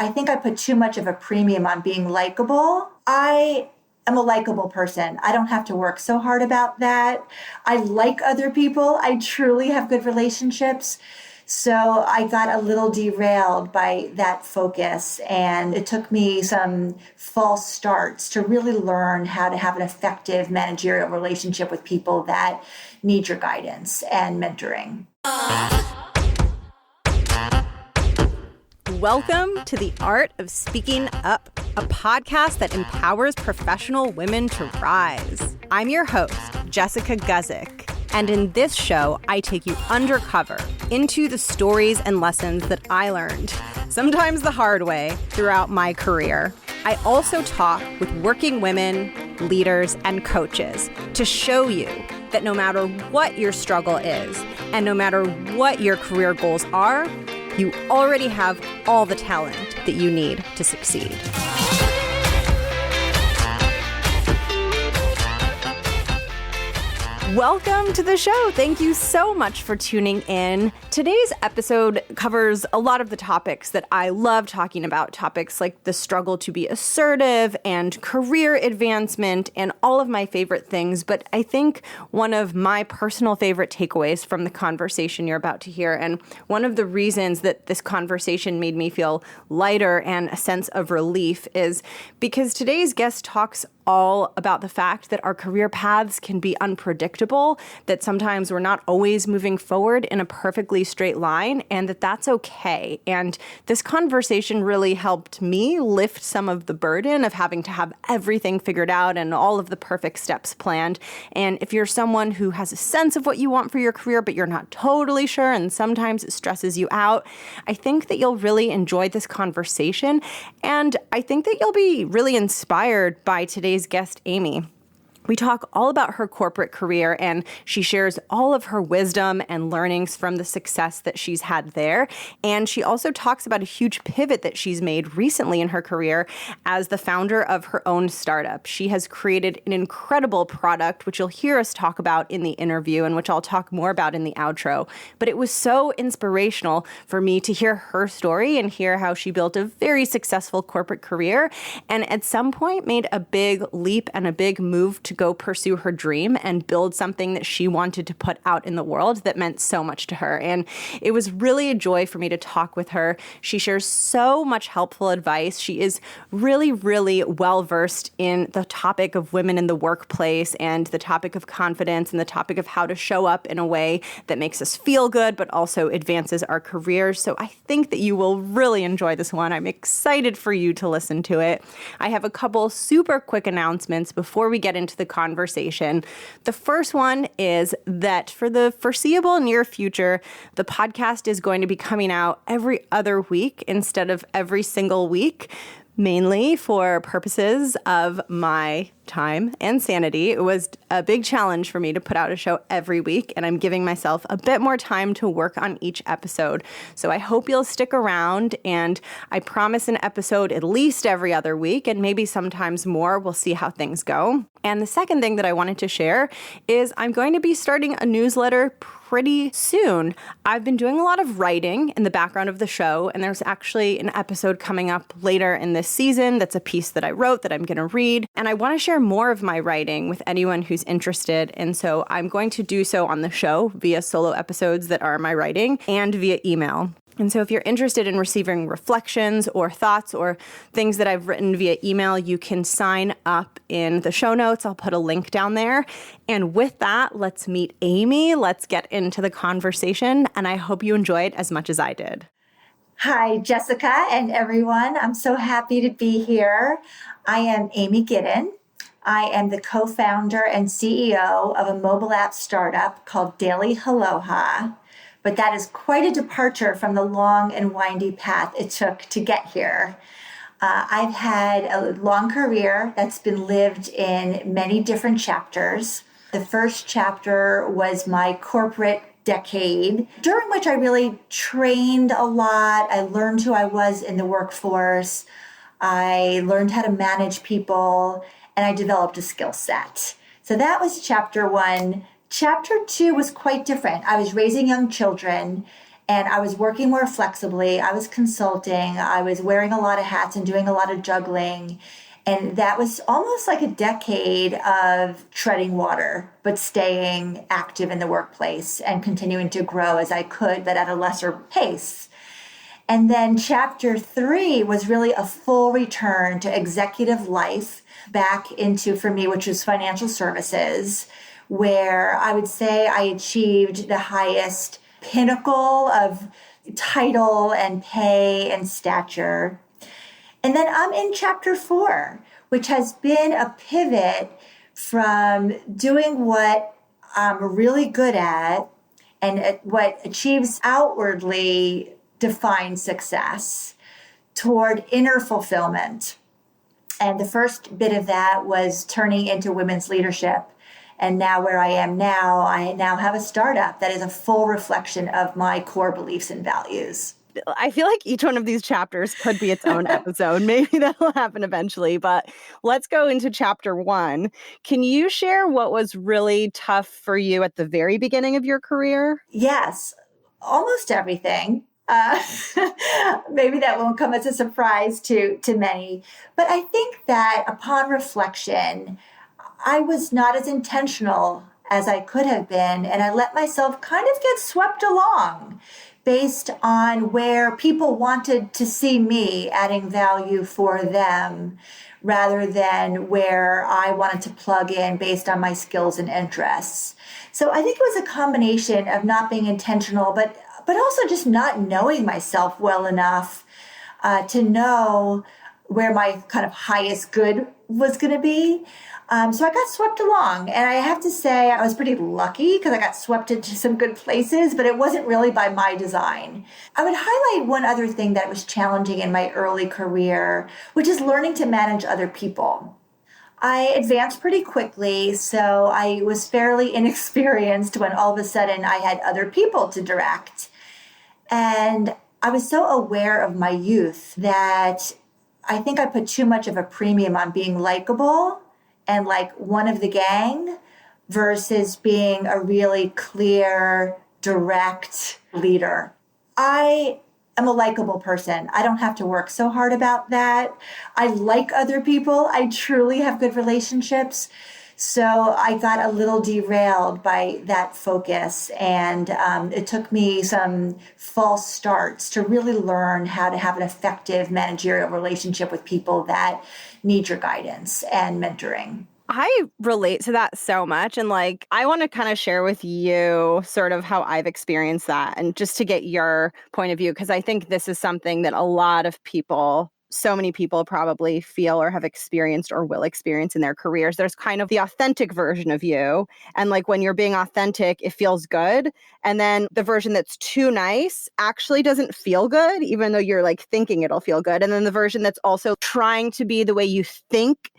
I think I put too much of a premium on being likable. I am a likable person. I don't have to work so hard about that. I like other people. I truly have good relationships. So I got a little derailed by that focus, and it took me some false starts to really learn how to have an effective managerial relationship with people that need your guidance and mentoring. Welcome to The Art of Speaking Up, a podcast that empowers professional women to rise. I'm your host, Jessica Guzik, and in this show, I take you undercover into the stories and lessons that I learned, sometimes the hard way, throughout my career. I also talk with working women, leaders, and coaches to show you that no matter what your struggle is, and no matter what your career goals are, you already have all the talent that you need to succeed. Welcome to the show. Thank you so much for tuning in. Today's episode covers a lot of the topics that I love talking about, topics like the struggle to be assertive and career advancement and all of my favorite things. But I think one of my personal favorite takeaways from the conversation you're about to hear, and one of the reasons that this conversation made me feel lighter and a sense of relief, is because today's guest talks all about the fact that our career paths can be unpredictable, that sometimes we're not always moving forward in a perfectly straight line, and that that's okay. And this conversation really helped me lift some of the burden of having to have everything figured out and all of the perfect steps planned. And if you're someone who has a sense of what you want for your career, but you're not totally sure, and sometimes it stresses you out, I think that you'll really enjoy this conversation. And I think that you'll be really inspired by today's guest, Amy. We talk all about her corporate career, and she shares all of her wisdom and learnings from the success that she's had there. And she also talks about a huge pivot that she's made recently in her career as the founder of her own startup. She has created an incredible product, which you'll hear us talk about in the interview and which I'll talk more about in the outro. But it was so inspirational for me to hear her story and hear how she built a very successful corporate career and at some point made a big leap and a big move to go pursue her dream and build something that she wanted to put out in the world that meant so much to her. And it was really a joy for me to talk with her. She shares so much helpful advice. She is really, really well-versed in the topic of women in the workplace and the topic of confidence and the topic of how to show up in a way that makes us feel good, but also advances our careers. So I think that you will really enjoy this one. I'm excited for you to listen to it. I have a couple super quick announcements before we get into the conversation. The first one is that for the foreseeable near future, the podcast is going to be coming out every other week instead of every single week, mainly for purposes of my time and sanity. It was a big challenge for me to put out a show every week, and I'm giving myself a bit more time to work on each episode. So I hope you'll stick around, and I promise an episode at least every other week, and maybe sometimes more. We'll see how things go. And the second thing that I wanted to share is I'm going to be starting a newsletter pretty soon. I've been doing a lot of writing in the background of the show, and there's actually an episode coming up later in this season that's a piece that I wrote that I'm going to read. And I want to share more of my writing with anyone who's interested. And so I'm going to do so on the show via solo episodes that are my writing and via email. And so if you're interested in receiving reflections or thoughts or things that I've written via email, you can sign up in the show notes. I'll put a link down there. And with that, let's meet Amy. Let's get into the conversation. And I hope you enjoy it as much as I did. Hi, Jessica and everyone. I'm so happy to be here. I am Amy Giddon. I am the co-founder and CEO of a mobile app startup called Daily Haloha. But that is quite a departure from the long and windy path it took to get here. I've had a long career that's been lived in many different chapters. The first chapter was my corporate decade, during which I really trained a lot. I learned who I was in the workforce. I learned how to manage people, and I developed a skill set. So that was chapter one. Chapter two was quite different. I was raising young children, And I was working more flexibly. I was consulting. I was wearing a lot of hats and doing a lot of juggling. And that was almost like a decade of treading water, but staying active in the workplace and continuing to grow as I could, but at a lesser pace. And then chapter 3 was really a full return to executive life back into, for me, which was financial services, where I would say I achieved the highest pinnacle of title and pay and stature. And then I'm in chapter 4, which has been a pivot from doing what I'm really good at and what achieves outwardly defined success toward inner fulfillment. And the first bit of that was turning into women's leadership. And now where I am now, I now have a startup that is a full reflection of my core beliefs and values. I feel like each one of these chapters could be its own episode. Maybe that'll happen eventually, but let's go into chapter 1. Can you share what was really tough for you at the very beginning of your career? Yes, almost everything. Maybe that won't come as a surprise to many, but I think that upon reflection, I was not as intentional as I could have been, and I let myself kind of get swept along based on where people wanted to see me adding value for them rather than where I wanted to plug in based on my skills and interests. So I think it was a combination of not being intentional, but also just not knowing myself well enough to know where my kind of highest good was going to be. So I got swept along, and I have to say I was pretty lucky because I got swept into some good places, but it wasn't really by my design. I would highlight one other thing that was challenging in my early career, which is learning to manage other people. I advanced pretty quickly, so I was fairly inexperienced when all of a sudden I had other people to direct. And I was so aware of my youth that I think I put too much of a premium on being likable and like one of the gang versus being a really clear, direct leader. I am a likable person. I don't have to work so hard about that. I like other people. I truly have good relationships. So I got a little derailed by that focus, and it took me some false starts to really learn how to have an effective managerial relationship with people that need your guidance and mentoring. I relate to that so much. And like, I want to kind of share with you sort of how I've experienced that and just to get your point of view, because I think this is something that a lot of people, so many people probably feel or have experienced or will experience in their careers. There's kind of the authentic version of you. And like when you're being authentic, it feels good. And then the version that's too nice actually doesn't feel good, even though you're like thinking it'll feel good. And then the version that's also trying to be the way you think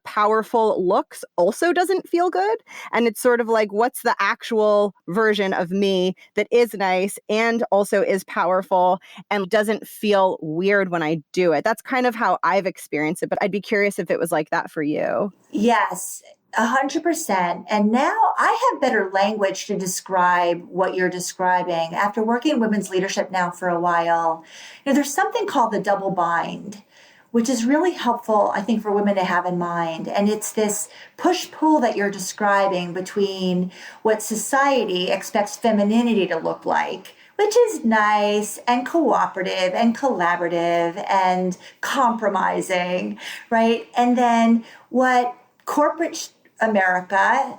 powerful looks also doesn't feel good. And it's sort of like, what's the actual version of me that is nice and also is powerful and doesn't feel weird when I do it? That's kind of how I've experienced it, but I'd be curious if it was like that for you. Yes, 100%. And now I have better language to describe what you're describing. After working in women's leadership now for a while, there's something called the double bind, which is really helpful, I think, for women to have in mind. And it's this push-pull that you're describing between what society expects femininity to look like, which is nice and cooperative and collaborative and compromising, right? And then what corporate America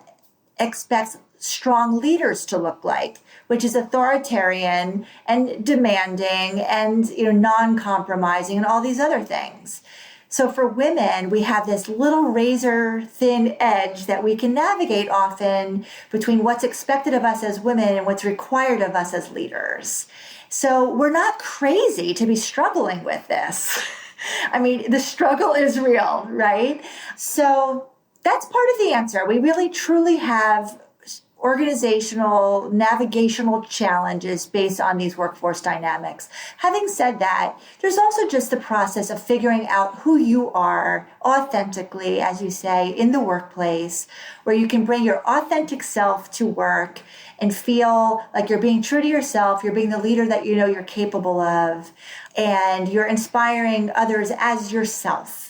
expects strong leaders to look like, which is authoritarian and demanding and non-compromising and all these other things. So for women, we have this little razor thin edge that we can navigate often between what's expected of us as women and what's required of us as leaders. So we're not crazy to be struggling with this. I mean, the struggle is real, right? So that's part of the answer. We really truly have organizational, navigational challenges based on these workforce dynamics. Having said that, there's also just the process of figuring out who you are authentically, as you say, in the workplace, where you can bring your authentic self to work and feel like you're being true to yourself, you're being the leader that you know you're capable of, and you're inspiring others as yourself.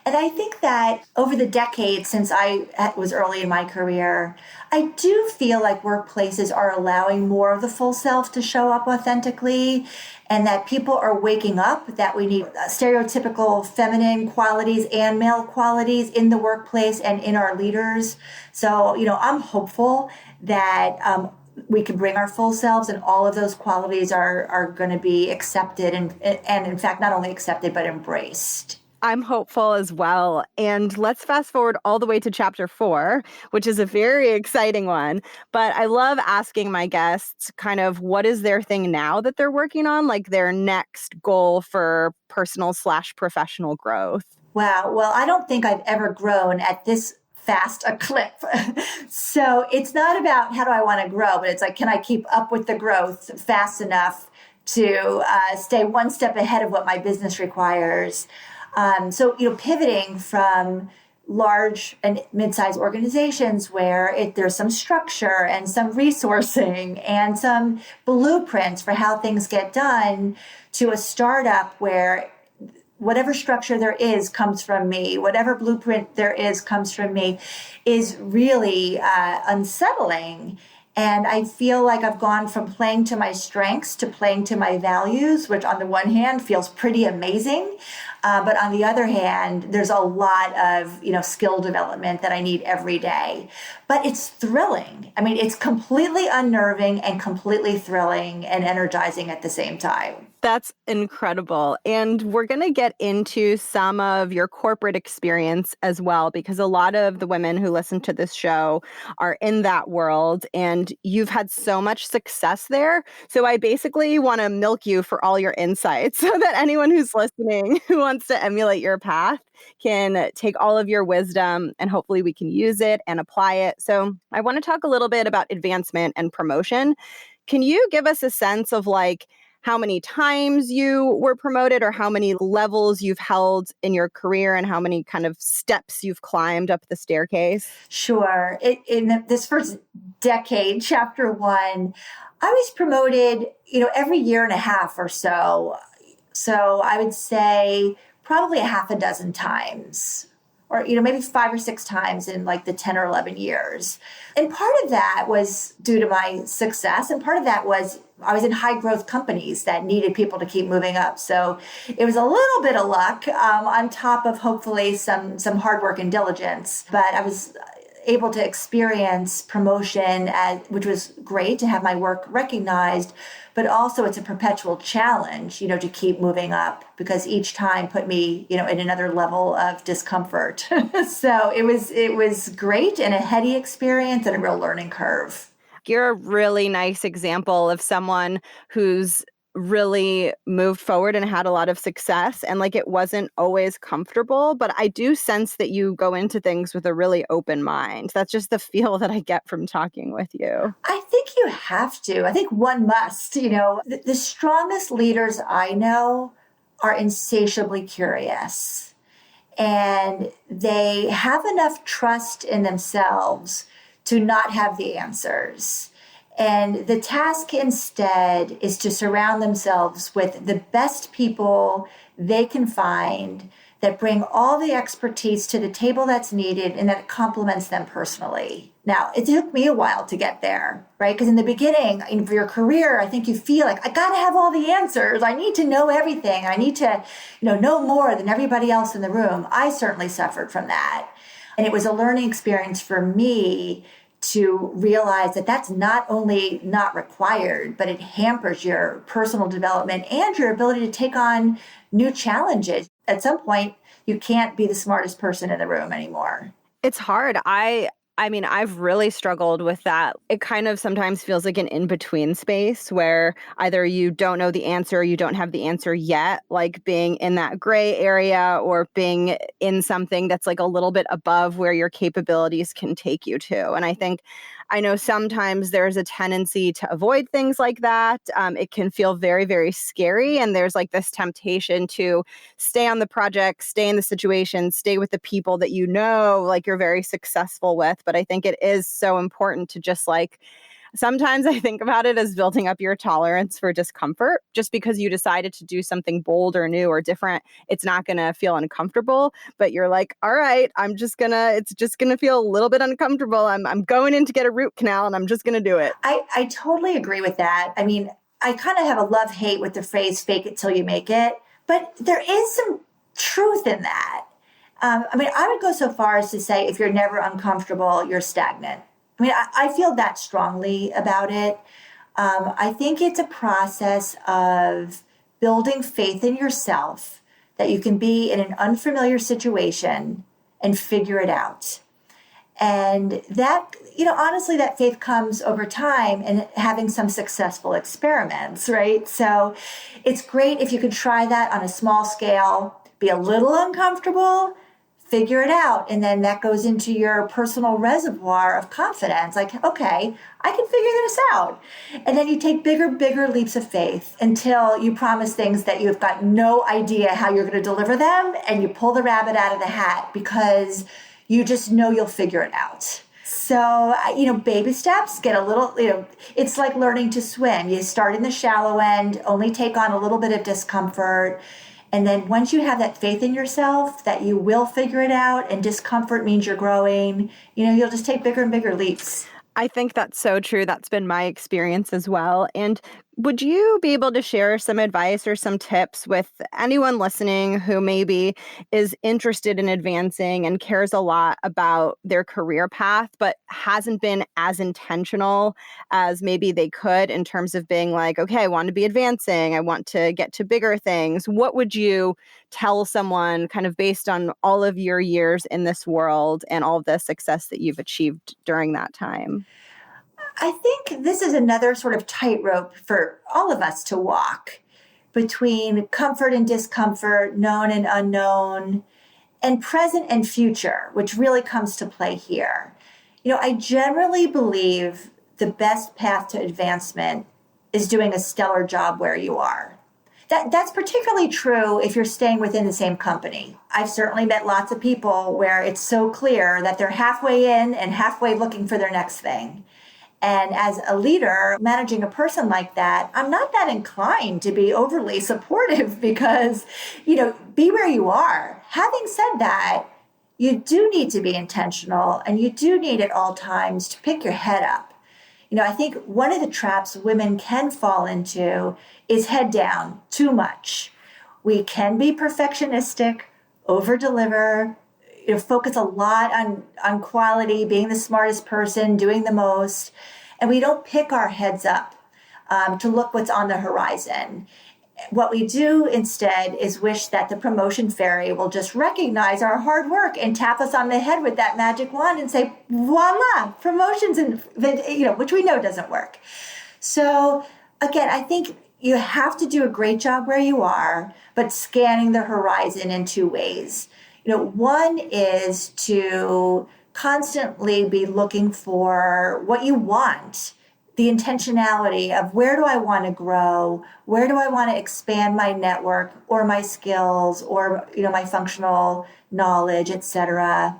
And I think that over the decades since I was early in my career, I do feel like workplaces are allowing more of the full self to show up authentically, and that people are waking up that we need stereotypical feminine qualities and male qualities in the workplace and in our leaders. So, I'm hopeful that we can bring our full selves, and all of those qualities are going to be accepted and in fact, not only accepted, but embraced. I'm hopeful as well. And let's fast forward all the way to chapter 4, which is a very exciting one. But I love asking my guests kind of what is their thing now that they're working on, like their next goal for personal/professional growth. Wow. Well, I don't think I've ever grown at this fast a clip. So it's not about how do I want to grow, but it's like, can I keep up with the growth fast enough to stay one step ahead of what my business requires? So, pivoting from large and mid-sized organizations where there's some structure and some resourcing and some blueprints for how things get done, to a startup where whatever structure there is comes from me, whatever blueprint there is comes from me, is really unsettling. And I feel like I've gone from playing to my strengths to playing to my values, which on the one hand feels pretty amazing. But on the other hand, there's a lot of, skill development that I need every day. But it's thrilling. I mean, it's completely unnerving and completely thrilling and energizing at the same time. That's incredible. And we're going to get into some of your corporate experience as well, because a lot of the women who listen to this show are in that world, and you've had so much success there. So I basically want to milk you for all your insights so that anyone who's listening who wants to emulate your path can take all of your wisdom, and hopefully we can use it and apply it. So I want to talk a little bit about advancement and promotion. Can you give us a sense of how many times you were promoted, or how many levels you've held in your career, and how many kind of steps you've climbed up the staircase? Sure. In this first decade, chapter 1, I was promoted, every year and a half or so. So I would say probably a half a dozen times, or maybe 5 or 6 times in the 10 or 11 years. And part of that was due to my success, and part of that was I was in high growth companies that needed people to keep moving up. So it was a little bit of luck on top of hopefully some hard work and diligence. But I was able to experience promotion, which was great to have my work recognized. But also it's a perpetual challenge, to keep moving up, because each time put me, in another level of discomfort. So it was great, and a heady experience and a real learning curve. You're a really nice example of someone who's really moved forward and had a lot of success, and it wasn't always comfortable, but I do sense that you go into things with a really open mind. That's just the feel that I get from talking with you. I think you have to. I think one must. The strongest leaders I know are insatiably curious, and they have enough trust in themselves to not have the answers. And the task instead is to surround themselves with the best people they can find that bring all the expertise to the table that's needed and that complements them personally. Now, it took me a while to get there, right? Because in the beginning, for your career, I think you feel like, I got to have all the answers. I need to know everything. I need to, know more than everybody else in the room. I certainly suffered from that. And it was a learning experience for me to realize that that's not only not required, but it hampers your personal development and your ability to take on new challenges. At some point, you can't be the smartest person in the room anymore. It's hard. I mean, I've really struggled with that. It kind of sometimes feels like an in-between space where either you don't know the answer or you don't have the answer yet, like being in that gray area or being in something that's a little bit above where your capabilities can take you to. And I think I know sometimes there's a tendency to avoid things like that. It can feel very, very scary. And there's like this temptation to stay on the project, stay in the situation, stay with the people that you know, like you're very successful with. But I think it is so important to just like, sometimes I think about it as building up your tolerance for discomfort. Just because you decided to do something bold or new or different, it's not going to feel uncomfortable, but you're like, all right, it's just going to feel a little bit uncomfortable. I'm going in to get a root canal and I'm just going to do it. I totally agree with that. I mean, I kind of have a love-hate with the phrase fake it till you make it, but there is some truth in that. I mean, I would go so far as to say if you're never uncomfortable, you're stagnant. I mean, I feel that strongly about it. I think it's a process of building faith in yourself that you can be in an unfamiliar situation and figure it out. And that, honestly, that faith comes over time and having some successful experiments, right? So it's great if you can try that on a small scale, be a little uncomfortable, figure it out. And then that goes into your personal reservoir of confidence. Like, okay, I can figure this out. And then you take bigger leaps of faith until you promise things that you've got no idea how you're going to deliver them. And you pull the rabbit out of the hat because you just know you'll figure it out. So, baby steps, get a little, it's like learning to swim. You start in the shallow end, only take on a little bit of discomfort. And then once you have that faith in yourself that you will figure it out and discomfort means you're growing, you'll just take bigger and bigger leaps. I think that's so true. That's been my experience as well. And would you be able to share some advice or some tips with anyone listening who maybe is interested in advancing and cares a lot about their career path, but hasn't been as intentional as maybe they could in terms of being like, okay, I want to be advancing. I want to get to bigger things. What would you tell someone kind of based on all of your years in this world and all of the success that you've achieved during that time? I think this is another sort of tightrope for all of us to walk between comfort and discomfort, known and unknown, and present and future, which really comes to play here. I generally believe the best path to advancement is doing a stellar job where you are. That's particularly true if you're staying within the same company. I've certainly met lots of people where it's so clear that they're halfway in and halfway looking for their next thing. And as a leader, managing a person like that, I'm not that inclined to be overly supportive because, be where you are. Having said that, you do need to be intentional and you do need at all times to pick your head up. I think one of the traps women can fall into is head down too much. We can be perfectionistic, over-deliver, focus a lot on quality, being the smartest person, doing the most, and we don't pick our heads up to look what's on the horizon. What we do instead is wish that the promotion fairy will just recognize our hard work and tap us on the head with that magic wand and say, voila, promotions, and which we know doesn't work. So again, I think you have to do a great job where you are, but scanning the horizon in two ways. One is to constantly be looking for what you want, the intentionality of where do I want to grow, where do I want to expand my network or my skills or my functional knowledge, etc.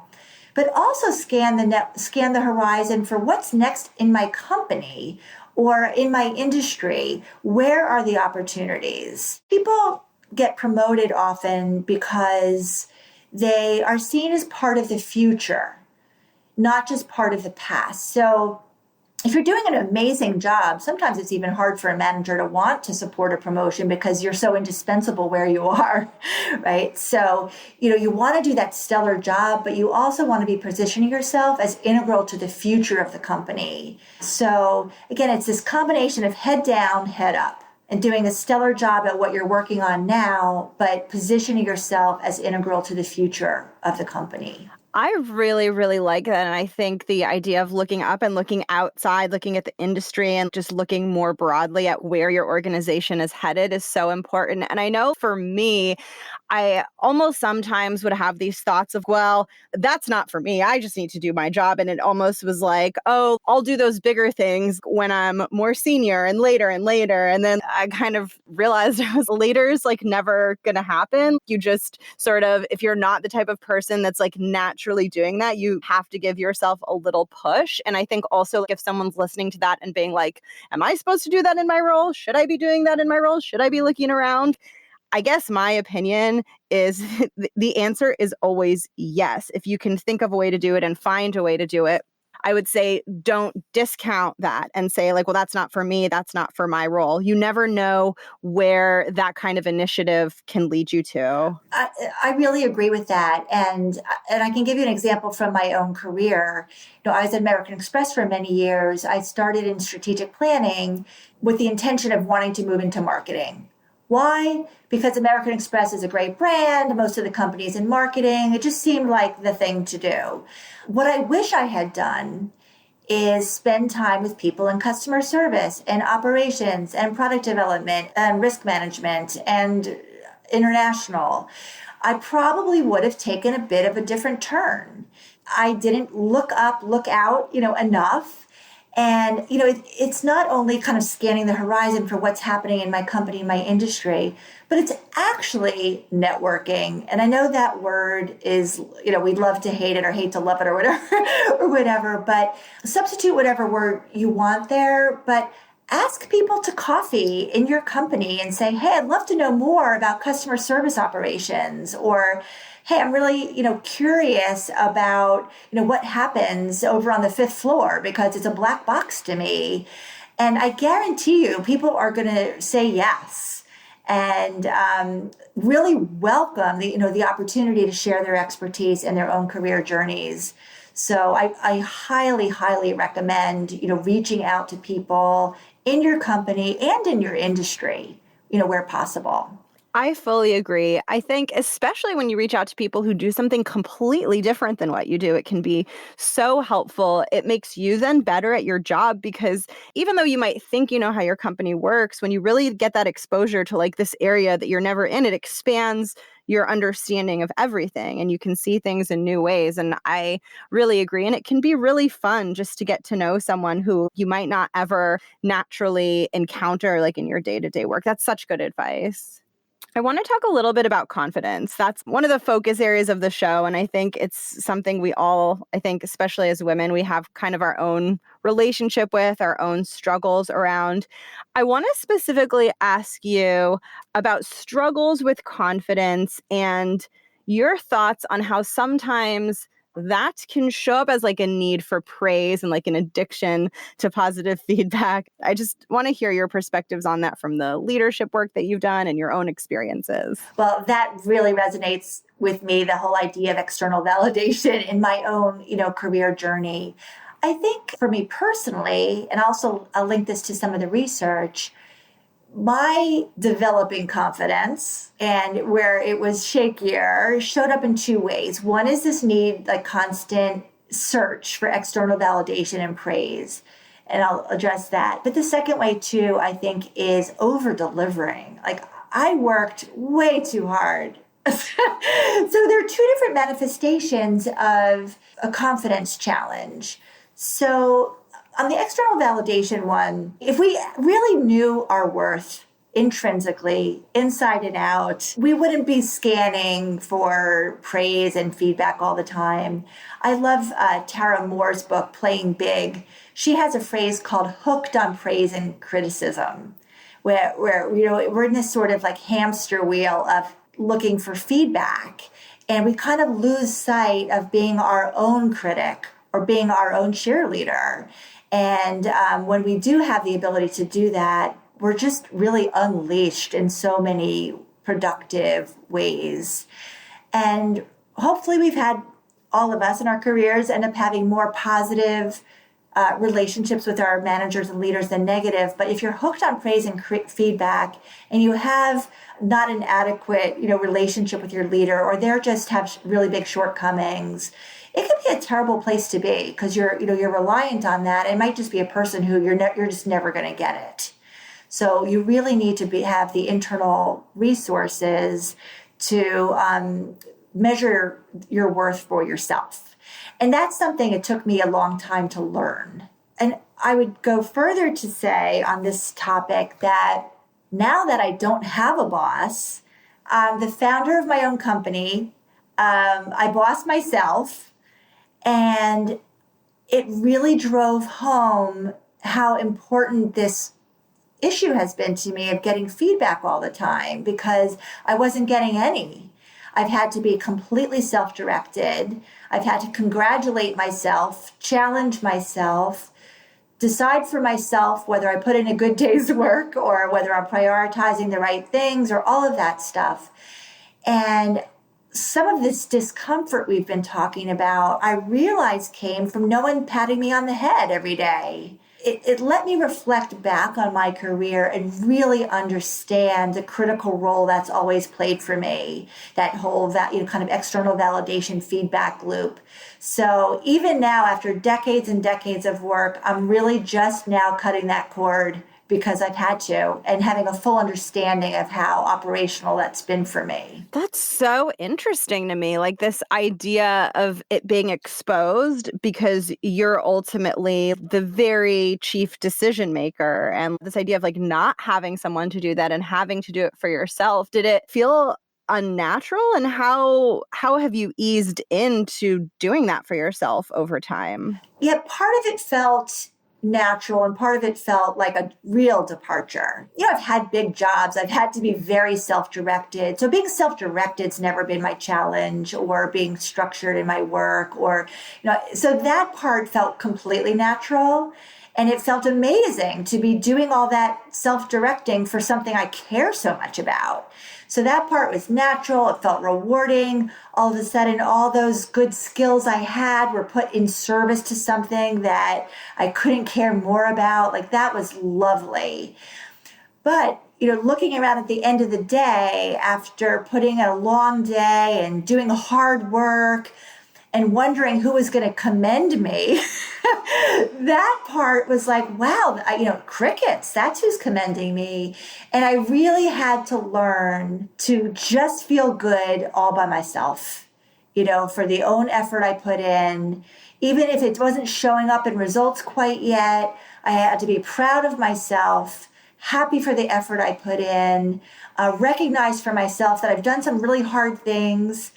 But also scan the horizon for what's next in my company or in my industry. Where are the opportunities? People get promoted often because they are seen as part of the future, not just part of the past. So if you're doing an amazing job, sometimes it's even hard for a manager to want to support a promotion because you're so indispensable where you are, right? So, you want to do that stellar job, but you also want to be positioning yourself as integral to the future of the company. So again, it's this combination of head down, head up, and doing a stellar job at what you're working on now, but positioning yourself as integral to the future of the company. I really, really like that. And I think the idea of looking up and looking outside, looking at the industry and just looking more broadly at where your organization is headed is so important. And I know for me, I almost sometimes would have these thoughts of, well, that's not for me. I just need to do my job. And it almost was like, oh, I'll do those bigger things when I'm more senior and later and later. And then I kind of realized I was later is like never going to happen. You just sort of, if you're not the type of person that's like naturally doing that, you have to give yourself a little push. And I think also if someone's listening to that and being like, am I supposed to do that in my role? Should I be doing that in my role? Should I be looking around? I guess my opinion is the answer is always yes. If you can think of a way to do it and find a way to do it, I would say don't discount that and say like, well, that's not for me. That's not for my role. You never know where that kind of initiative can lead you to. I really agree with that. And I can give you an example from my own career. I was at American Express for many years. I started in strategic planning with the intention of wanting to move into marketing. Why? Because American Express is a great brand. Most of the companies in marketing. It just seemed like the thing to do. What I wish I had done is spend time with people in customer service and operations and product development and risk management and international. I probably would have taken a bit of a different turn. I didn't look out, enough. And, it's not only kind of scanning the horizon for what's happening in my company, my industry, but it's actually networking. And I know that word is, we'd love to hate it or hate to love it or whatever, but substitute whatever word you want there. But ask people to coffee in your company and say, hey, I'd love to know more about customer service operations, or hey, I'm really, curious about, what happens over on the fifth floor because it's a black box to me. And I guarantee you, people are going to say yes and really welcome the opportunity to share their expertise and their own career journeys. So I highly, highly recommend, reaching out to people in your company and in your industry, where possible. I fully agree. I think especially when you reach out to people who do something completely different than what you do, it can be so helpful. It makes you then better at your job because even though you might think you know how your company works, when you really get that exposure to like this area that you're never in, it expands your understanding of everything and you can see things in new ways. And I really agree. And it can be really fun just to get to know someone who you might not ever naturally encounter like in your day-to-day work. That's such good advice. I want to talk a little bit about confidence. That's one of the focus areas of the show. And I think it's something we all, I think, especially as women, we have kind of our own relationship with, our own struggles around. I want to specifically ask you about struggles with confidence and your thoughts on how sometimes that can show up as like a need for praise and like an addiction to positive feedback. I just want to hear your perspectives on that from the leadership work that you've done and your own experiences. Well, that really resonates with me, the whole idea of external validation in my own, career journey. I think for me personally, and also I'll link this to some of the research, my developing confidence and where it was shakier showed up in two ways. One is this need, like constant search for external validation and praise. And I'll address that. But the second way too, I think, is over delivering. Like I worked way too hard. So there are two different manifestations of a confidence challenge. So on the external validation one, if we really knew our worth intrinsically, inside and out, we wouldn't be scanning for praise and feedback all the time. I love Tara Moore's book, Playing Big. She has a phrase called hooked on praise and criticism, where we're in this sort of like hamster wheel of looking for feedback. And we kind of lose sight of being our own critic or being our own cheerleader. And when we do have the ability to do that, we're just really unleashed in so many productive ways. And hopefully we've had, all of us in our careers end up having more positive relationships with our managers and leaders than negative. But if you're hooked on praise and feedback, and you have not an adequate, relationship with your leader, or they just have really big shortcomings, it can be a terrible place to be because you're reliant on that. It might just be a person who you're just never going to get it. So you really need to have the internal resources to measure your worth for yourself. And that's something it took me a long time to learn. And I would go further to say on this topic that now that I don't have a boss, I'm the founder of my own company. I boss myself, and it really drove home how important this issue has been to me of getting feedback all the time, because I wasn't getting any. I've had to be completely self-directed. I've had to congratulate myself, challenge myself, decide for myself whether I put in a good day's work or whether I'm prioritizing the right things or all of that stuff. And some of this discomfort we've been talking about, I realized came from no one patting me on the head every day. It let me reflect back on my career and really understand the critical role that's always played for me, that whole kind of external validation feedback loop. So even now, after decades and decades of work, I'm really just now cutting that cord because I've had to, and having a full understanding of how operational that's been for me. That's so interesting to me, like this idea of it being exposed because you're ultimately the very chief decision maker, and this idea of like not having someone to do that and having to do it for yourself. Did it feel unnatural, and how have you eased into doing that for yourself over time? Yeah, part of it felt natural and part of it felt like a real departure. I've had big jobs. I've had to be very self-directed. So being self-directed's never been my challenge, or being structured in my work, or, so that part felt completely natural. And it felt amazing to be doing all that self-directing for something I care so much about. So that part was natural. It felt rewarding. All of a sudden, all those good skills I had were put in service to something that I couldn't care more about. Like, that was lovely. But, looking around at the end of the day, after putting in a long day and doing hard work and wondering who was going to commend me, that part was like, wow, crickets, that's who's commending me. And I really had to learn to just feel good all by myself, for the own effort I put in. Even if it wasn't showing up in results quite yet, I had to be proud of myself, happy for the effort I put in, recognize for myself that I've done some really hard things,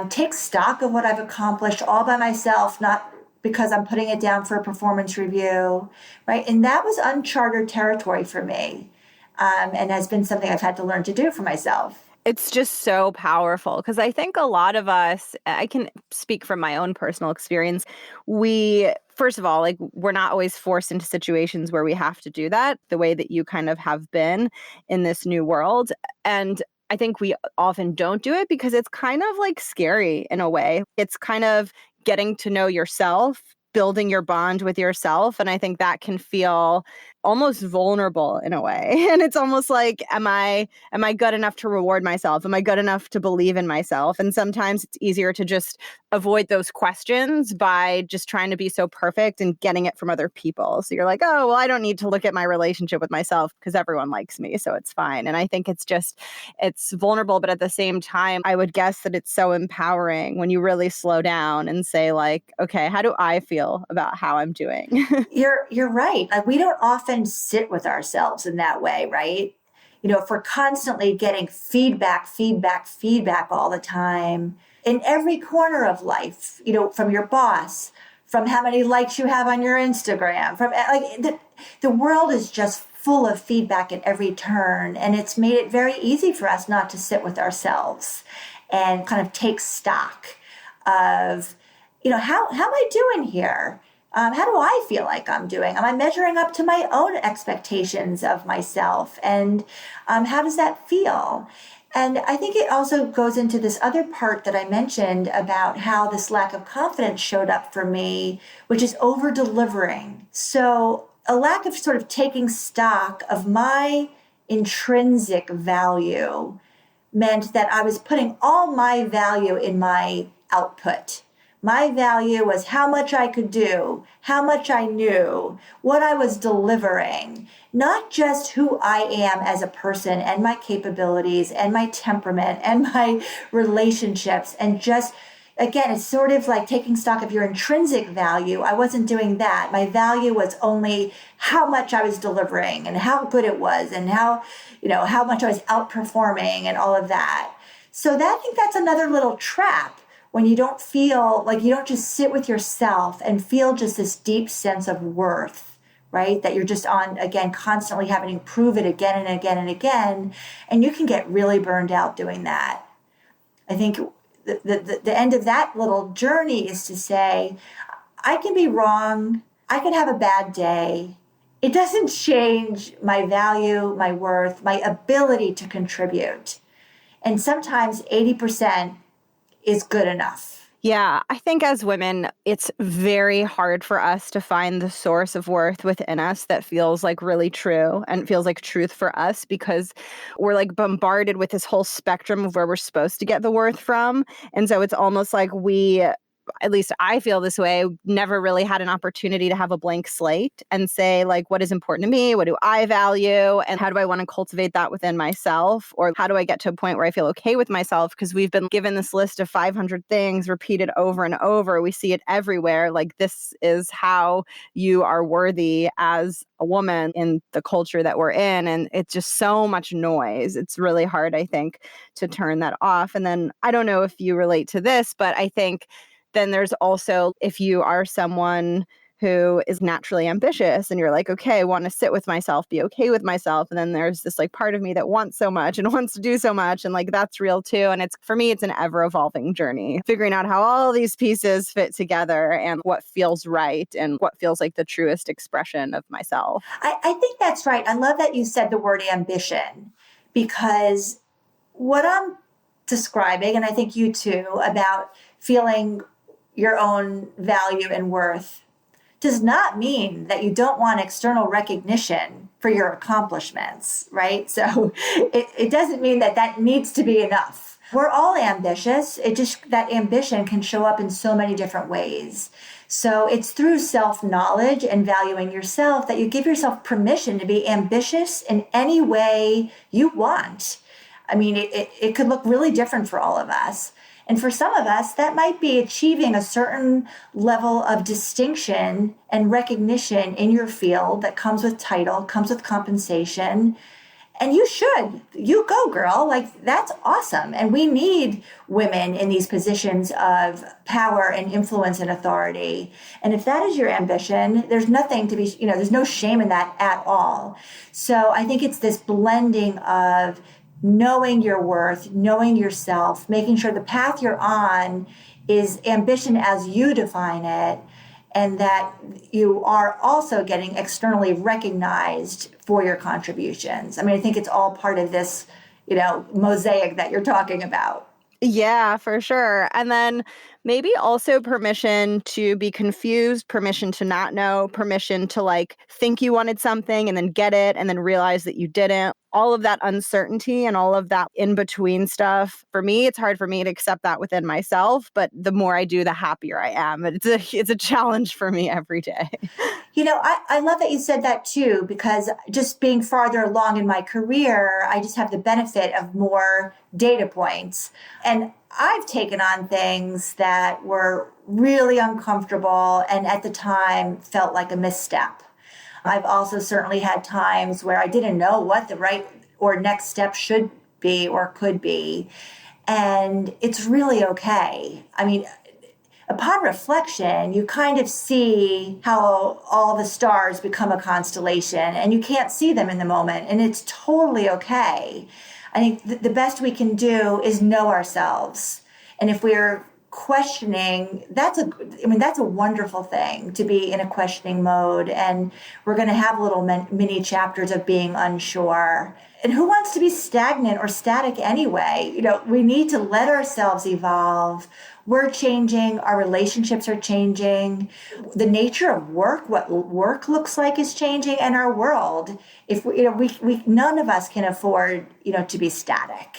take stock of what I've accomplished all by myself, not because I'm putting it down for a performance review, right? And that was uncharted territory for me, and has been something I've had to learn to do for myself. It's just so powerful because I think a lot of us, I can speak from my own personal experience. We, first of all, we're not always forced into situations where we have to do that the way that you kind of have been in this new world. And I think we often don't do it because it's kind of scary in a way. It's kind of getting to know yourself, building your bond with yourself. And I think that can feel almost vulnerable in a way. And it's almost like, am I good enough to reward myself? Am I good enough to believe in myself? And sometimes it's easier to just avoid those questions by just trying to be so perfect and getting it from other people. So you're like, oh, well, I don't need to look at my relationship with myself because everyone likes me, so it's fine. And I think it's vulnerable, but at the same time, I would guess that it's so empowering when you really slow down and say okay, how do I feel about how I'm doing? You're right. We don't often sit with ourselves in that way, right? If we're constantly getting feedback all the time in every corner of life, from your boss, from how many likes you have on your Instagram, from the world is just full of feedback at every turn. And it's made it very easy for us not to sit with ourselves and kind of take stock of, how am I doing here? How do I feel like I'm doing? Am I measuring up to my own expectations of myself? And how does that feel? And I think it also goes into this other part that I mentioned about how this lack of confidence showed up for me, which is over delivering. So a lack of sort of taking stock of my intrinsic value meant that I was putting all my value in my output. My value was how much I could do, how much I knew, what I was delivering, not just who I am as a person and my capabilities and my temperament and my relationships. And just, again, it's sort of like taking stock of your intrinsic value. I wasn't doing that. My value was only how much I was delivering and how good it was and how much I was outperforming and all of that. So I think that's another little trap when you don't feel like you don't just sit with yourself and feel just this deep sense of worth, right? That you're just on, again, constantly having to prove it again and again and again. And you can get really burned out doing that. I think the end of that little journey is to say, I can be wrong. I can have a bad day. It doesn't change my value, my worth, my ability to contribute. And sometimes 80% is good enough. Yeah, I think as women, it's very hard for us to find the source of worth within us that feels like really true and feels like truth for us, because we're like bombarded with this whole spectrum of where we're supposed to get the worth from. And so it's almost like we, at least I feel this way, never really had an opportunity to have a blank slate and say, like, what is important to me? What do I value? And how do I want to cultivate that within myself? Or how do I get to a point where I feel okay with myself? Because we've been given this list of 500 things repeated over and over. We see it everywhere. Like, this is how you are worthy as a woman in the culture that we're in. And it's just so much noise. It's really hard, I think, to turn that off. And then I don't know if you relate to this, but I think then there's also, if you are someone who is naturally ambitious and you're like, okay, I want to sit with myself, be okay with myself. And then there's this like part of me that wants so much and wants to do so much. And like, that's real too. And it's, for me, it's an ever evolving journey, figuring out how all these pieces fit together and what feels right and what feels like the truest expression of myself. I think that's right. I love that you said the word ambition, because what I'm describing, and I think you too, about feeling your own value and worth does not mean that you don't want external recognition for your accomplishments, right? So it doesn't mean that that needs to be enough. We're all ambitious. It just, that ambition can show up in so many different ways. So it's through self-knowledge and valuing yourself that you give yourself permission to be ambitious in any way you want. I mean, it could look really different for all of us. And for some of us, that might be achieving a certain level of distinction and recognition in your field that comes with title, comes with compensation. And you go, girl. Like, that's awesome. And we need women in these positions of power and influence and authority. And if that is your ambition, there's nothing to be, there's no shame in that at all. So I think it's this blending of knowing your worth, knowing yourself, making sure the path you're on is ambition as you define it, and that you are also getting externally recognized for your contributions. I mean, I think it's all part of this, mosaic that you're talking about. Yeah, for sure. And then maybe also permission to be confused, permission to not know, permission to like think you wanted something and then get it and then realize that you didn't. All of that uncertainty and all of that in between stuff. For me, it's hard for me to accept that within myself, but the more I do, the happier I am. It's a challenge for me every day. I love that you said that too, because just being farther along in my career, I just have the benefit of more data points. And I've taken on things that were really uncomfortable and at the time felt like a misstep. I've also certainly had times where I didn't know what the right or next step should be or could be. And it's really okay. I mean, upon reflection, you kind of see how all the stars become a constellation and you can't see them in the moment. And it's totally okay. I think the best we can do is know ourselves. And if we're questioning, that's a wonderful thing to be in a questioning mode. And we're going to have little mini chapters of being unsure. And who wants to be stagnant or static anyway? We need to let ourselves evolve. We're changing. Our relationships are changing. The nature of work, what work looks like, is changing, and our world. If we none of us can afford, to be static.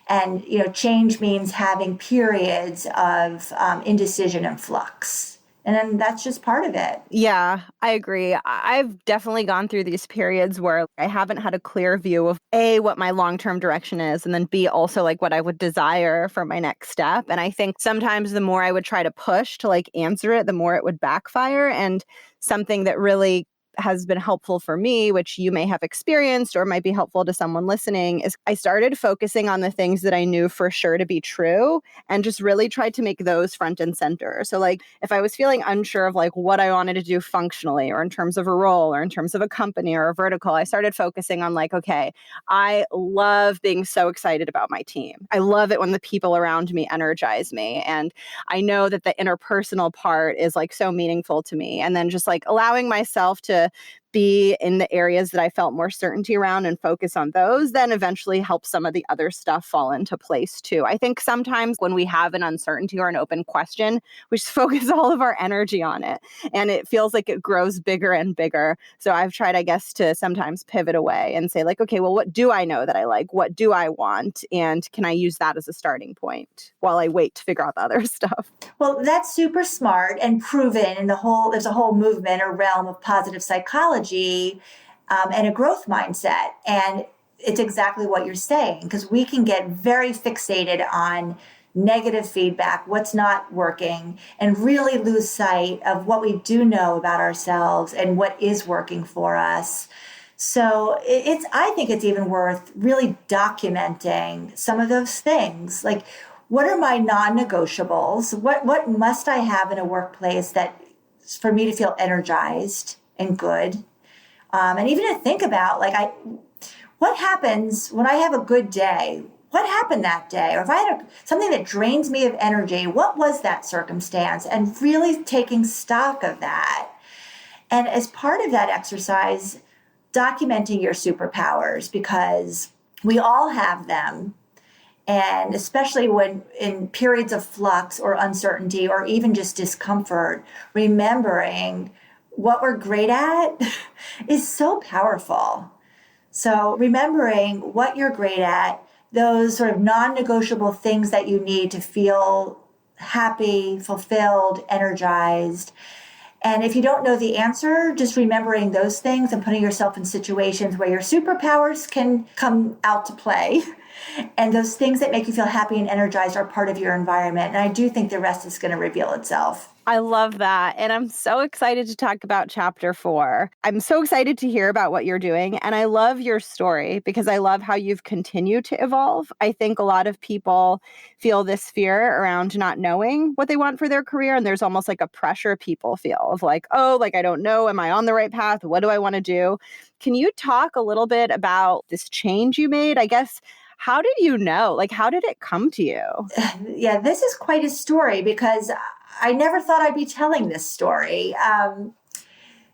And, change means having periods of indecision and flux. And then that's just part of it. Yeah, I agree. I've definitely gone through these periods where I haven't had a clear view of A, what my long-term direction is, and then B, also like what I would desire for my next step. And I think sometimes the more I would try to push to like answer it, the more it would backfire. And something that really has been helpful for me, which you may have experienced or might be helpful to someone listening, is I started focusing on the things that I knew for sure to be true and just really tried to make those front and center. So like if I was feeling unsure of like what I wanted to do functionally or in terms of a role or in terms of a company or a vertical, I started focusing on like, okay, I love being so excited about my team. I love it when the people around me energize me. And I know that the interpersonal part is like so meaningful to me. And then just like allowing myself to be in the areas that I felt more certainty around and focus on those, then eventually help some of the other stuff fall into place too. I think sometimes when we have an uncertainty or an open question, we just focus all of our energy on it and it feels like it grows bigger and bigger. So I've tried, I guess, to sometimes pivot away and say like, okay, well, what do I know that I like? What do I want? And can I use that as a starting point while I wait to figure out the other stuff? Well, that's super smart and proven in there's a whole movement or realm of positive psychology and a growth mindset. And it's exactly what you're saying, because we can get very fixated on negative feedback, what's not working, and really lose sight of what we do know about ourselves and what is working for us. So I think it's even worth really documenting some of those things. Like, what are my non-negotiables? What must I have in a workplace that for me to feel energized and good? And even to think about, like, what happens when I have a good day? What happened that day? Or if I had something that drains me of energy, what was that circumstance? And really taking stock of that. And as part of that exercise, documenting your superpowers, because we all have them. And especially when in periods of flux or uncertainty or even just discomfort, remembering what we're great at is so powerful. So remembering what you're great at, those sort of non-negotiable things that you need to feel happy, fulfilled, energized. And if you don't know the answer, just remembering those things and putting yourself in situations where your superpowers can come out to play. And those things that make you feel happy and energized are part of your environment. And I do think the rest is going to reveal itself. I love that. And I'm so excited to talk about chapter 4. I'm so excited to hear about what you're doing. And I love your story because I love how you've continued to evolve. I think a lot of people feel this fear around not knowing what they want for their career. And there's almost like a pressure people feel of like, oh, like, I don't know. Am I on the right path? What do I want to do? Can you talk a little bit about this change you made? I guess, how did you know? Like, how did it come to you? Yeah, this is quite a story because I never thought I'd be telling this story.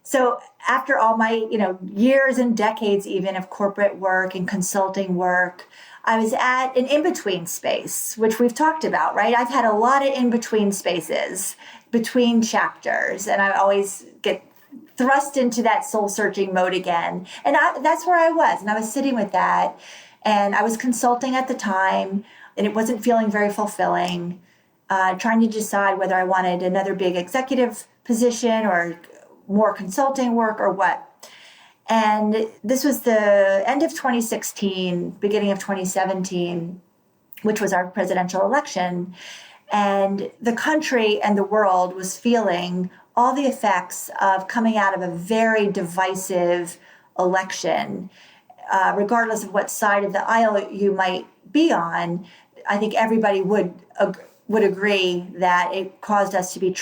So after all my, years and decades even of corporate work and consulting work, I was at an in-between space, which we've talked about, right? I've had a lot of in-between spaces, between chapters, and I always get thrust into that soul-searching mode again. And that's where I was, and I was sitting with that, and I was consulting at the time, and it wasn't feeling very fulfilling. Trying to decide whether I wanted another big executive position or more consulting work or what. And this was the end of 2016, beginning of 2017, which was our presidential election. And the country and the world was feeling all the effects of coming out of a very divisive election. Regardless of what side of the aisle you might be on, I think everybody would would agree that it caused us to be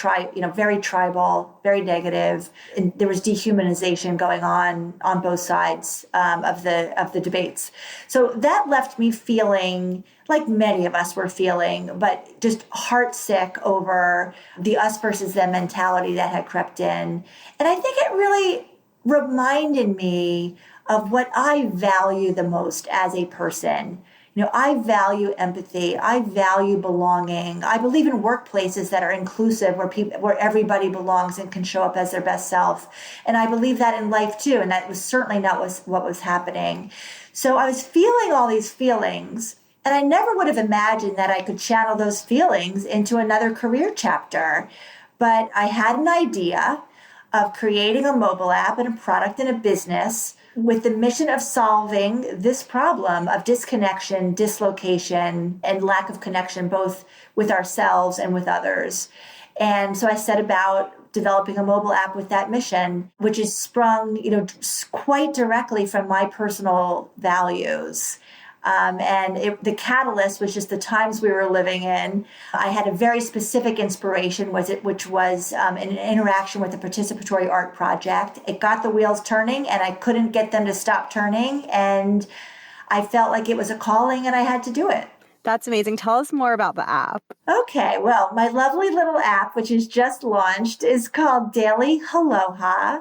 very tribal, very negative, and there was dehumanization going on both sides of the debates. So that left me feeling like many of us were feeling, but just heartsick over the us versus them mentality that had crept in. And I think it really reminded me of what I value the most as a person. I value empathy. I value belonging. I believe in workplaces that are inclusive, where everybody belongs and can show up as their best self. And I believe that in life too. And that was certainly not what was happening. So I was feeling all these feelings, and I never would have imagined that I could channel those feelings into another career chapter. But I had an idea of creating a mobile app and a product and a business with the mission of solving this problem of disconnection, dislocation, and lack of connection, both with ourselves and with others. And so I set about developing a mobile app with that mission, which is sprung, quite directly from my personal values. The catalyst was just the times we were living in. I had a very specific inspiration, which was an interaction with a participatory art project. It got the wheels turning, and I couldn't get them to stop turning. And I felt like it was a calling, and I had to do it. That's amazing. Tell us more about the app. Okay, well, my lovely little app, which is just launched, is called Daily Haloha.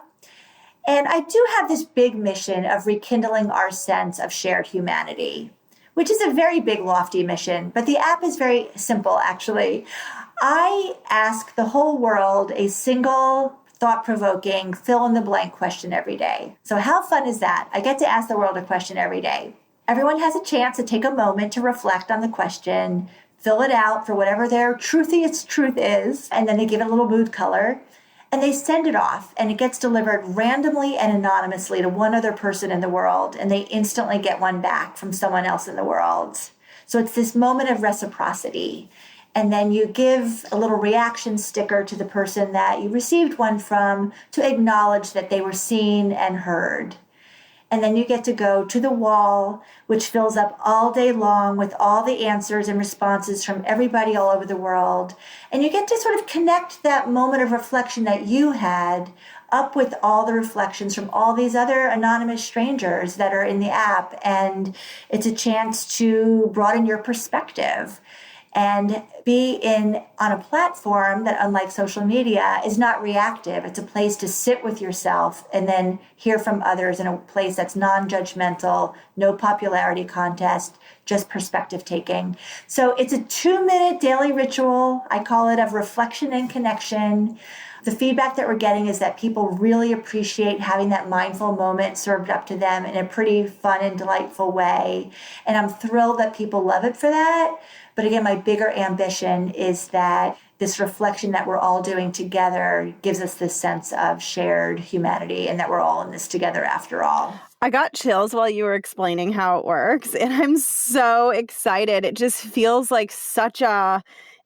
And I do have this big mission of rekindling our sense of shared humanity, which is a very big, lofty mission, but the app is very simple, actually. I ask the whole world a single, thought-provoking, fill-in-the-blank question every day. So how fun is that? I get to ask the world a question every day. Everyone has a chance to take a moment to reflect on the question, fill it out for whatever their truthiest truth is, and then they give it a little mood color. And they send it off, and it gets delivered randomly and anonymously to one other person in the world, and they instantly get one back from someone else in the world. So it's this moment of reciprocity. And then you give a little reaction sticker to the person that you received one from to acknowledge that they were seen and heard. And then you get to go to the wall, which fills up all day long with all the answers and responses from everybody all over the world. And you get to sort of connect that moment of reflection that you had up with all the reflections from all these other anonymous strangers that are in the app. And it's a chance to broaden your perspective and be on a platform that, unlike social media, is not reactive. It's a place to sit with yourself and then hear from others in a place that's non-judgmental, no popularity contest, just perspective taking. So it's a 2-minute daily ritual, I call it, of reflection and connection. The feedback that we're getting is that people really appreciate having that mindful moment served up to them in a pretty fun and delightful way. And I'm thrilled that people love it for that. But again, my bigger ambition is that this reflection that we're all doing together gives us this sense of shared humanity and that we're all in this together after all. I got chills while you were explaining how it works, and I'm so excited. It just feels like such a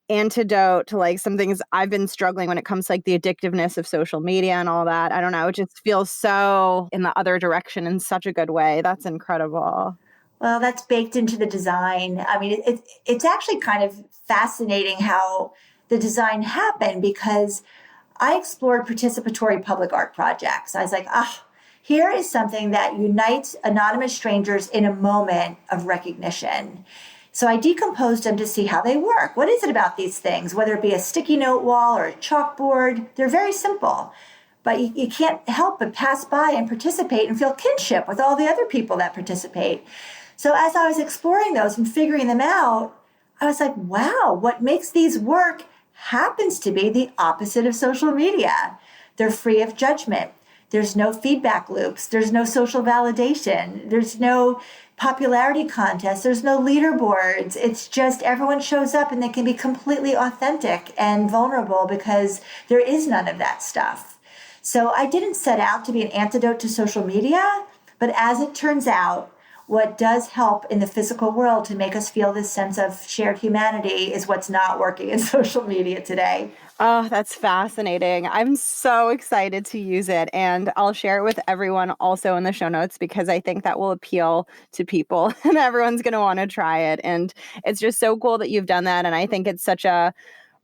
antidote to like some things I've been struggling when it comes to like the addictiveness of social media and all that. I don't know. It just feels so in the other direction in such a good way. That's incredible. Well, that's baked into the design. I mean, it's actually kind of fascinating how the design happened, because I explored participatory public art projects. I was like, here is something that unites anonymous strangers in a moment of recognition. So I decomposed them to see how they work. What is it about these things? Whether it be a sticky note wall or a chalkboard, they're very simple. But you can't help but pass by and participate and feel kinship with all the other people that participate. So as I was exploring those and figuring them out, I was like, wow, what makes these work happens to be the opposite of social media. They're free of judgment. There's no feedback loops. There's no social validation. There's no popularity contest. There's no leaderboards. It's just everyone shows up and they can be completely authentic and vulnerable because there is none of that stuff. So I didn't set out to be an antidote to social media, but as it turns out, what does help in the physical world to make us feel this sense of shared humanity is what's not working in social media today. Oh, that's fascinating. I'm so excited to use it. And I'll share it with everyone also in the show notes because I think that will appeal to people and everyone's going to want to try it. And it's just so cool that you've done that. And I think it's such a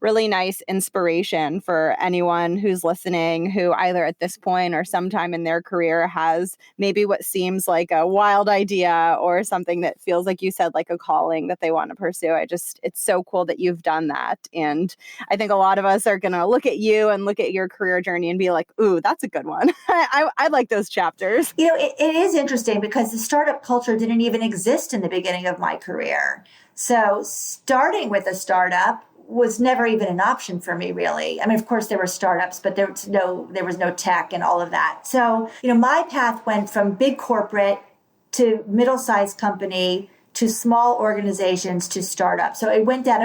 really nice inspiration for anyone who's listening who either at this point or sometime in their career has maybe what seems like a wild idea or something that feels like you said like a calling that they want to pursue. It's so cool that you've done that. And I think a lot of us are going to look at you and look at your career journey and be like, ooh, that's a good one. I like those chapters. It is interesting because the startup culture didn't even exist in the beginning of my career. So starting with a startup was never even an option for me, really. I mean, of course, there were startups, but there was no tech and all of that. So, my path went from big corporate to middle-sized company to small organizations to startups. So it went down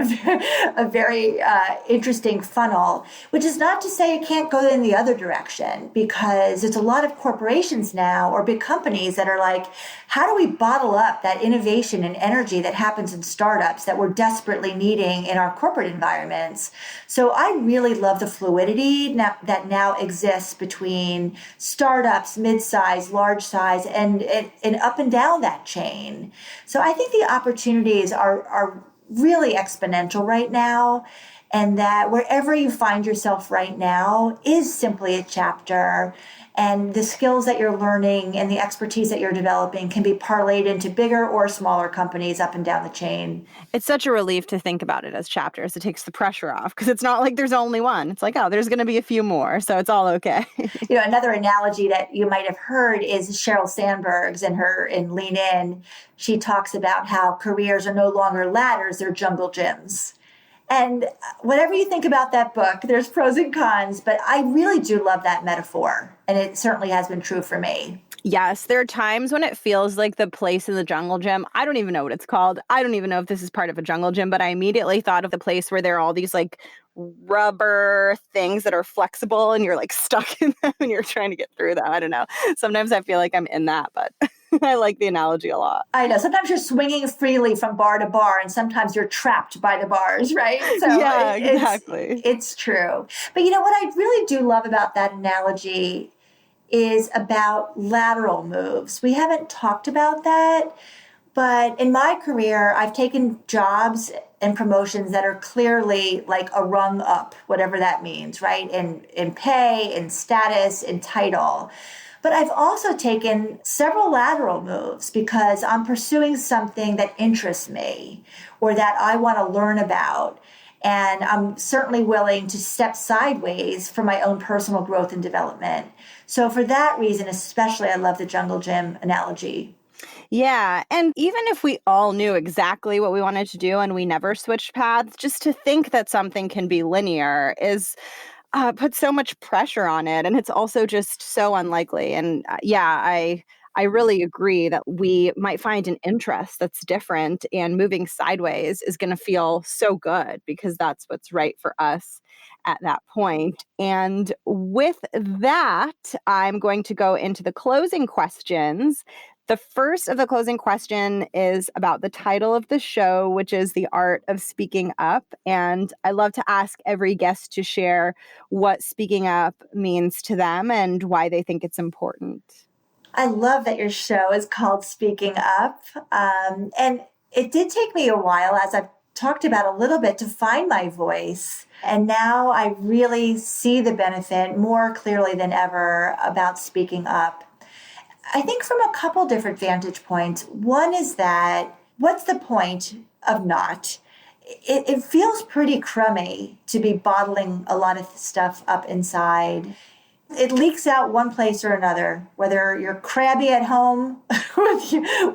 a very interesting funnel, which is not to say it can't go in the other direction, because there's a lot of corporations now or big companies that are like, how do we bottle up that innovation and energy that happens in startups that we're desperately needing in our corporate environments? So I really love the fluidity that now exists between startups, mid-size, large size, and up and down that chain. So I think the opportunities are really exponential right now, and that wherever you find yourself right now is simply a chapter, and the skills that you're learning and the expertise that you're developing can be parlayed into bigger or smaller companies up and down the chain. It's such a relief to think about it as chapters. It takes the pressure off because it's not like there's only one. It's like, oh, there's going to be a few more, so it's all okay. Another analogy that you might have heard is Sheryl Sandberg's in Lean In. She talks about how careers are no longer ladders, they're jungle gyms. And whatever you think about that book, there's pros and cons, but I really do love that metaphor. And it certainly has been true for me. Yes, there are times when it feels like the place in the jungle gym. I don't even know what it's called. I don't even know if this is part of a jungle gym, but I immediately thought of the place where there are all these like rubber things that are flexible and you're like stuck in them and you're trying to get through them. I don't know. Sometimes I feel like I'm in that, but I like the analogy a lot. I know. Sometimes you're swinging freely from bar to bar, and sometimes you're trapped by the bars, right? So yeah, exactly. It's true. But what I really do love about that analogy is about lateral moves. We haven't talked about that, but in my career, I've taken jobs and promotions that are clearly like a rung up, whatever that means, right? In pay, in status, in title. But I've also taken several lateral moves because I'm pursuing something that interests me or that I want to learn about. And I'm certainly willing to step sideways for my own personal growth and development. So for that reason, especially, I love the jungle gym analogy. Yeah. And even if we all knew exactly what we wanted to do and we never switched paths, just to think that something can be linear is put so much pressure on it. And it's also just so unlikely. And I really agree that we might find an interest that's different, and moving sideways is going to feel so good because that's what's right for us at that point. And with that, I'm going to go into the closing questions. The first of the closing question is about the title of the show, which is The Art of Speaking Up. And I love to ask every guest to share what speaking up means to them and why they think it's important. I love that your show is called Speaking Up. And it did take me a while, as I've talked about a little bit, to find my voice. And now I really see the benefit more clearly than ever about speaking up. I think from a couple different vantage points. One is that what's the point of not? It feels pretty crummy to be bottling a lot of stuff up inside. It leaks out one place or another, whether you're crabby at home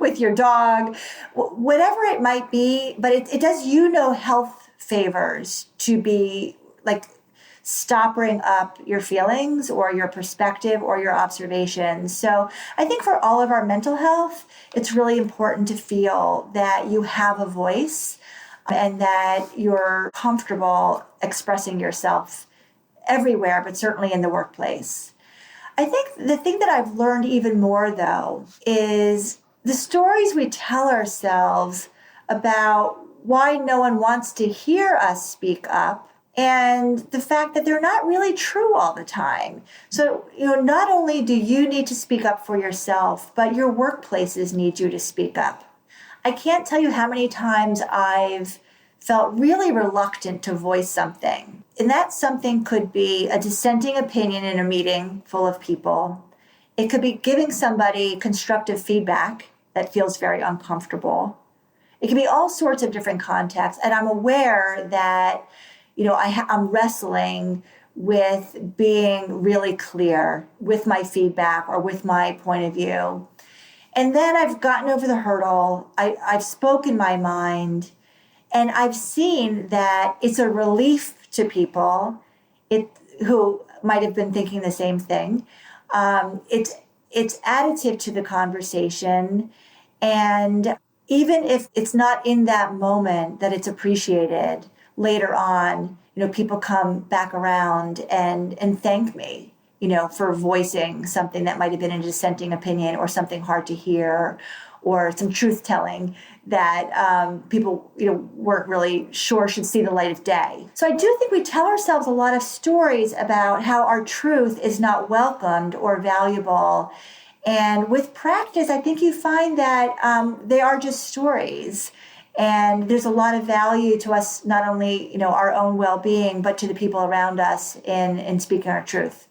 with your dog, whatever it might be. But it does health favors to be like stopping up your feelings or your perspective or your observations. So I think for all of our mental health, it's really important to feel that you have a voice and that you're comfortable expressing yourself everywhere, but certainly in the workplace. I think the thing that I've learned even more, though, is the stories we tell ourselves about why no one wants to hear us speak up, and the fact that they're not really true all the time. So, not only do you need to speak up for yourself, but your workplaces need you to speak up. I can't tell you how many times I've felt really reluctant to voice something. And that something could be a dissenting opinion in a meeting full of people. It could be giving somebody constructive feedback that feels very uncomfortable. It can be all sorts of different contexts. And I'm aware that, I'm wrestling with being really clear with my feedback or with my point of view. And then I've gotten over the hurdle. I've spoken my mind. And I've seen that it's a relief to people who might have been thinking the same thing. It's additive to the conversation. And even if it's not in that moment that it's appreciated, later on, people come back around and thank me, for voicing something that might have been a dissenting opinion or something hard to hear or some truth telling that people, weren't really sure should see the light of day. So I do think we tell ourselves a lot of stories about how our truth is not welcomed or valuable. And with practice, I think you find that they are just stories. And there's a lot of value to us, not only, our own well-being, but to the people around us in speaking our truth.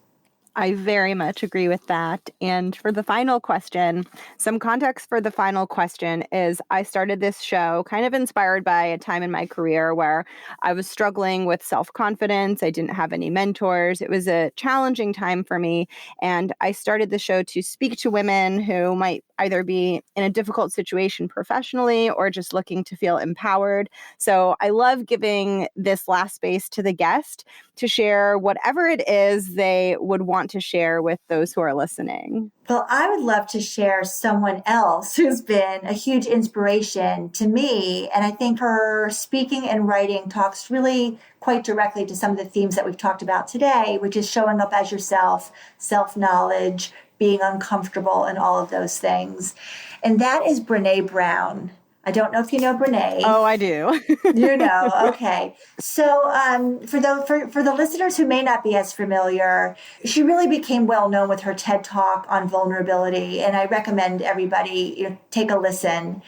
I very much agree with that. And for the final question, some context for the final question is I started this show kind of inspired by a time in my career where I was struggling with self-confidence. I didn't have any mentors. It was a challenging time for me. And I started the show to speak to women who might either be in a difficult situation professionally or just looking to feel empowered. So I love giving this last space to the guest to share whatever it is they would want to share with those who are listening. Well, I would love to share someone else who's been a huge inspiration to me. And I think her speaking and writing talks really quite directly to some of the themes that we've talked about today, which is showing up as yourself, self-knowledge, being uncomfortable, and all of those things. And that is Brene Brown. I don't know if you know Brene. Oh, I do. Okay. So for the listeners who may not be as familiar, she really became well known with her TED Talk on vulnerability, and I recommend everybody take a listen.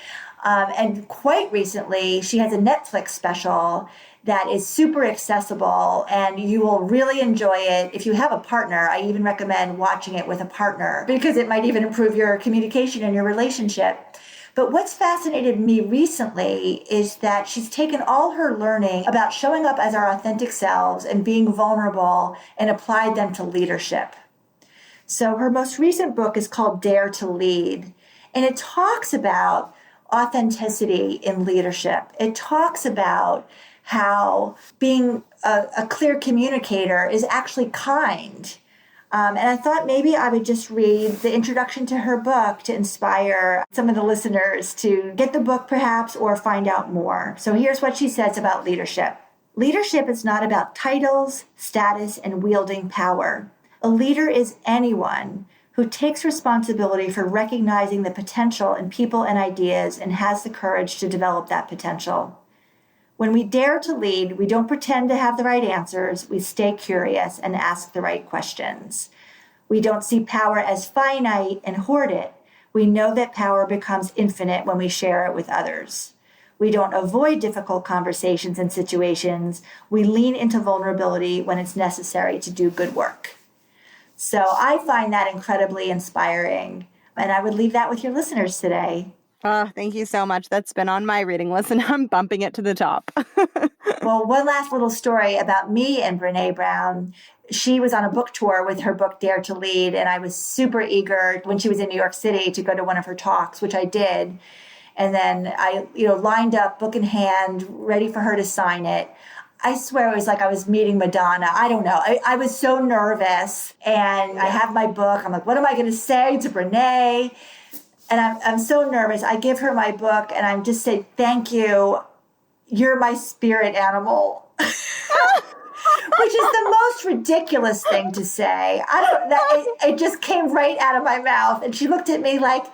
And quite recently, she has a Netflix special that is super accessible, and you will really enjoy it. If you have a partner, I even recommend watching it with a partner because it might even improve your communication and your relationship. But what's fascinated me recently is that she's taken all her learning about showing up as our authentic selves and being vulnerable and applied them to leadership. So her most recent book is called Dare to Lead, and it talks about authenticity in leadership. It talks about how being a clear communicator is actually kind. And I thought maybe I would just read the introduction to her book to inspire some of the listeners to get the book perhaps or find out more. So here's what she says about leadership. Leadership is not about titles, status, and wielding power. A leader is anyone who takes responsibility for recognizing the potential in people and ideas and has the courage to develop that potential. When we dare to lead, we don't pretend to have the right answers. We stay curious and ask the right questions. We don't see power as finite and hoard it. We know that power becomes infinite when we share it with others. We don't avoid difficult conversations and situations. We lean into vulnerability when it's necessary to do good work. So I find that incredibly inspiring, and I would leave that with your listeners today. Oh, thank you so much. That's been on my reading list, and I'm bumping it to the top. Well, one last little story about me and Brene Brown. She was on a book tour with her book, Dare to Lead, and I was super eager when she was in New York City to go to one of her talks, which I did. And then I, lined up, book in hand, ready for her to sign it. I swear it was like I was meeting Madonna. I don't know. I was so nervous, and I have my book. I'm like, what am I going to say to Brene? And I'm so nervous. I give her my book, and I'm just saying, thank you. You're my spirit animal. Which is the most ridiculous thing to say. It just came right out of my mouth. And she looked at me like,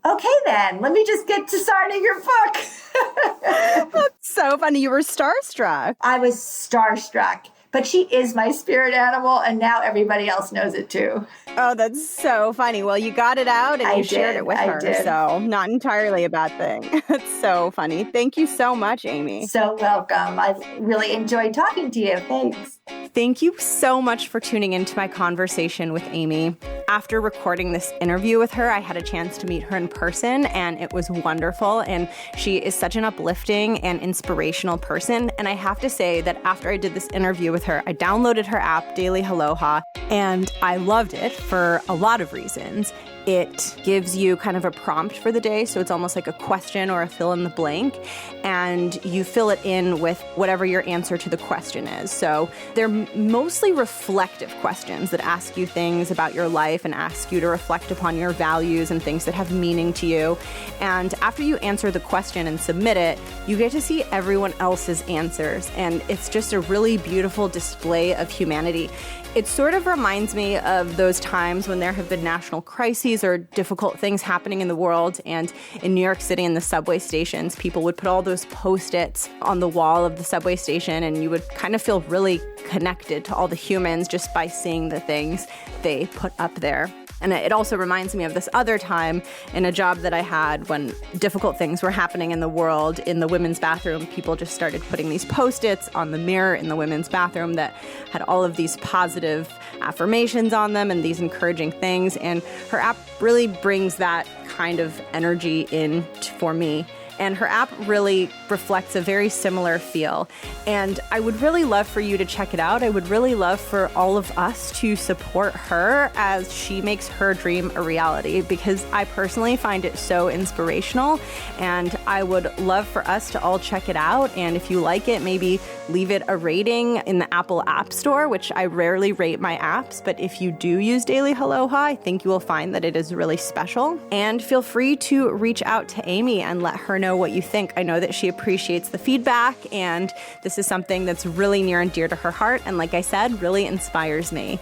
okay, then let me just get to signing your book. So funny. You were starstruck. I was starstruck, but she is my spirit animal, and now everybody else knows it too. Oh, that's so funny. Well, you got it out and you shared it with her. So not entirely a bad thing. That's so funny. Thank you so much, Amy. So welcome. I really enjoyed talking to you. Thanks. Thank you so much for tuning into my conversation with Amy. After recording this interview with her, I had a chance to meet her in person, and it was wonderful. And she is such an uplifting and inspirational person. And I have to say that after I did this interview with her, I downloaded her app, Daily Haloha, and I loved it for a lot of reasons. It gives you kind of a prompt for the day, so it's almost like a question or a fill in the blank, and you fill it in with whatever your answer to the question is. So they're mostly reflective questions that ask you things about your life and ask you to reflect upon your values and things that have meaning to you. And after you answer the question and submit it, you get to see everyone else's answers, and it's just a really beautiful display of humanity. It sort of reminds me of those times when there have been national crises or difficult things happening in the world. And in New York City, in the subway stations, people would put all those Post-its on the wall of the subway station, and you would kind of feel really connected to all the humans just by seeing the things they put up there. And it also reminds me of this other time in a job that I had when difficult things were happening in the world. In the women's bathroom, people just started putting these Post-its on the mirror in the women's bathroom that had all of these positive affirmations on them and these encouraging things. And her app really brings that kind of energy in for me. And her app really reflects a very similar feel. And I would really love for you to check it out. I would really love for all of us to support her as she makes her dream a reality, because I personally find it so inspirational. And I would love for us to all check it out. And if you like it, maybe leave it a rating in the Apple App Store, which I rarely rate my apps. But if you do use Daily Haloha, I think you will find that it is really special. And feel free to reach out to Amy and let her know what you think. I know that she appreciates the feedback, and this is something that's really near and dear to her heart, and like I said, really inspires me.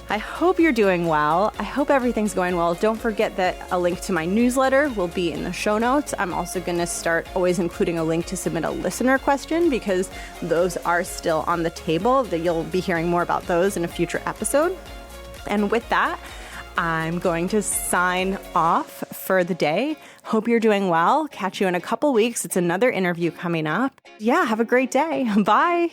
I hope you're doing well. I hope everything's going well. Don't forget that a link to my newsletter will be in the show notes. I'm also going to start always including a link to submit a listener question, because those are still on the table. That you'll be hearing more about those in a future episode. And with that, I'm going to sign off for the day. Hope you're doing well. Catch you in a couple weeks. It's another interview coming up. Yeah, have a great day. Bye.